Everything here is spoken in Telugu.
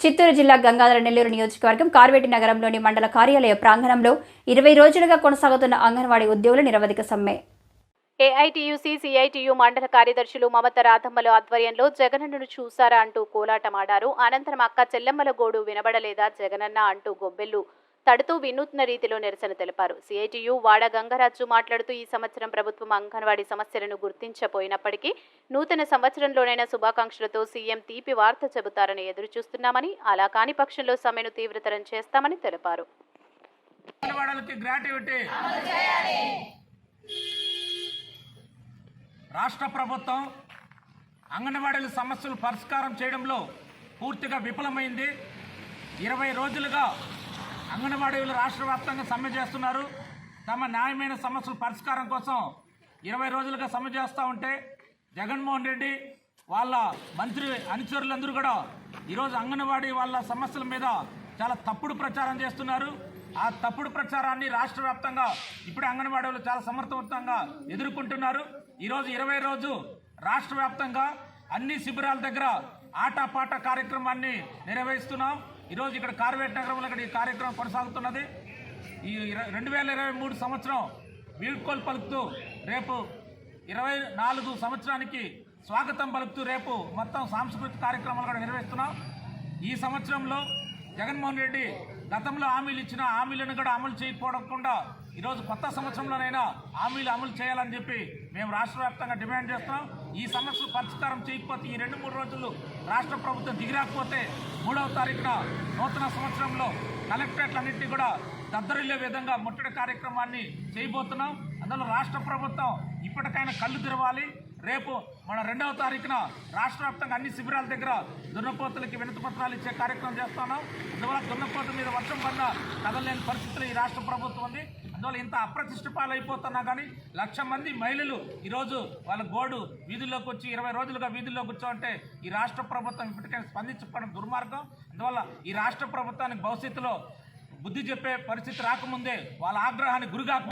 చిత్తూరు జిల్లా గంగాధర నెల్లూరు నియోజకవర్గం కార్వేటి నగరంలోని మండల కార్యాలయ ప్రాంగణంలో 20 రోజులుగా కొనసాగుతున్న అంగన్వాడీ ఉద్యోగుల నిరవధిక సమ్మె. ఏఐటీయూసీ సిఐటియు మండల కార్యదర్శులు మమత రాధమ్మల ఆధ్వర్యంలో జగనన్నను చూసారా అంటూ కోలాటమాడారు. అనంతరం అక్క చెల్లెమ్మల గోడు వినబడలేదా జగనన్న అంటూ గొబ్బెళ్లు తడుతూ వినూత్న రీతిలో నిరసన తెలిపారు. సిఐటియు వాడ గంగరాజు మాట్లాడుతూ ఈ సంవత్సరం ప్రభుత్వం అంగన్వాడీ సమస్యలను గుర్తించపోయినప్పటికీ నూతన సంవత్సరంలోనైనా శుభాకాంక్షలతో సీఎం తీపి వార్త చెబుతారని ఎదురుచూస్తున్నామని, అలా కాని పక్షంలో సమ్మెను తీవ్రతరం చేస్తామని తెలిపారు. రాష్ట్ర ప్రభుత్వం అంగన్వాడీల సమస్యలు పరిష్కారం చేయడంలో పూర్తిగా విఫలమైంది. 20 రోజులుగా అంగన్వాడీలు రాష్ట్ర వ్యాప్తంగా సమ్మె చేస్తున్నారు. తమ న్యాయమైన సమస్యల పరిష్కారం కోసం 20 రోజులుగా సమ్మె చేస్తూ ఉంటే జగన్మోహన్ రెడ్డి వాళ్ళ మంత్రి అనుచరులందరూ కూడా ఈరోజు అంగన్వాడీ వాళ్ళ సమస్యల మీద చాలా తప్పుడు ప్రచారం చేస్తున్నారు. ఆ తప్పుడు ప్రచారాన్ని రాష్ట్ర వ్యాప్తంగా ఇప్పుడే అంగన్వాడీలు చాలా సమర్థవంతంగా ఎదుర్కొంటున్నారు. ఈరోజు 20 రోజు రాష్ట్ర వ్యాప్తంగా అన్ని శిబిరాల దగ్గర ఆటపాట కార్యక్రమాన్ని నిర్వహిస్తున్నాం. ఈరోజు ఇక్కడ కార్వేటి నగరంలో ఇక్కడ ఈ కార్యక్రమం కొనసాగుతున్నది. ఈ 2023 సంవత్సరం వీడ్కోలు పలుకుతూ రేపు 24 సంవత్సరానికి స్వాగతం పలుకుతూ రేపు మొత్తం సాంస్కృతిక కార్యక్రమాలు కూడా నిర్వహిస్తున్నాం. ఈ సంవత్సరంలో జగన్మోహన్ రెడ్డి గతంలో హామీలు ఇచ్చిన హామీలను కూడా అమలు చేయకపోవకుండా ఈరోజు కొత్త సంవత్సరంలోనైనా హామీలు అమలు చేయాలని చెప్పి మేము రాష్ట్ర వ్యాప్తంగా డిమాండ్ చేస్తున్నాం. ఈ సమస్యలు పరిష్కారం చేయకపోతే ఈ 2-3 రోజులు రాష్ట్ర ప్రభుత్వం దిగిరాకపోతే 3వ తారీఖున నూతన సంవత్సరంలో కలెక్టరేట్లన్నింటినీ కూడా దద్దరిల్లే విధంగా ముట్టడి కార్యక్రమాన్ని చేయబోతున్నాం. అందులో రాష్ట్ర ప్రభుత్వం ఇప్పటికైనా కళ్ళు తెరవాలి. రేపు మన 2వ తారీఖున రాష్ట్ర వ్యాప్తంగా అన్ని శిబిరాల దగ్గర దున్నపోతులకి వినతి పత్రాలు ఇచ్చే కార్యక్రమం చేస్తున్నాం. అందువల్ల దున్నపోత మీద వర్షం పడిన కదలలేని పరిస్థితులు ఈ రాష్ట్ర ప్రభుత్వం ఉంది. అందువల్ల ఇంత అప్రతిష్ట పాలైపోతున్నా కానీ 1,00,000 మంది మహిళలు ఈరోజు వాళ్ళ గోడు వీధుల్లోకి వచ్చి 20 రోజులుగా వీధుల్లోకి వచ్చామంటే ఈ రాష్ట్ర ప్రభుత్వం ఇప్పటికైనా స్పందించుకోవడం దుర్మార్గం. అందువల్ల ఈ రాష్ట్ర ప్రభుత్వానికి భవిష్యత్తులో బుద్ధి చెప్పే పరిస్థితి రాకముందే వాళ్ళ ఆగ్రహానికి గురికాక